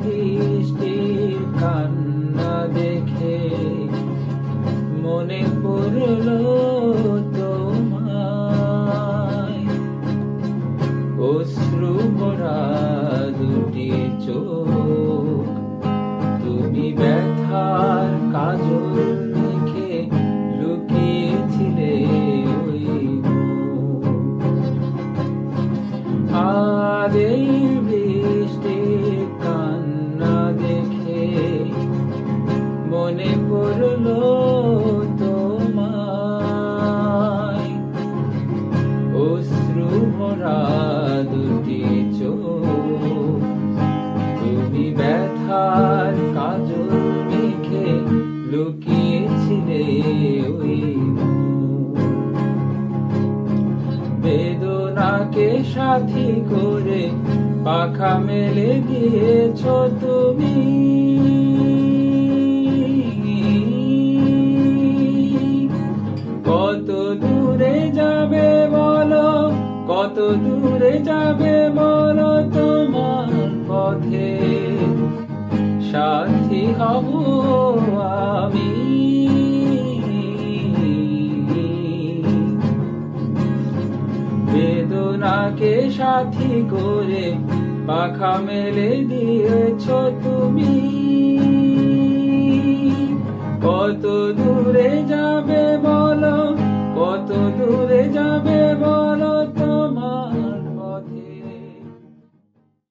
বৃষ্টির কান্না দেখে মনে পড়ল তোমায়। অশ্রু ভরা দুটি চোখ, তুমি ব্যথার কাজল মেখে লুকিয়েছিলে ওই মুখ। আর এই বৃষ্টির কান্না দেখে মনে পড়ল তোমায়। অশ্রু ভরা দুটি চোখ, তুমি ব্যথার কাজল মেখে লুকিয়েছিলে ওই মুখ। বেদনাকে সাথী করে পাখা মেলে দিয়েছ তুমি। কত দূরে যাবে বলো, কত দূরে যাবে বলো, তোমার পথে সাথী হব আমি। বেদনাকে সাথী করে পাখা মেলে দিয়েছ তুমি।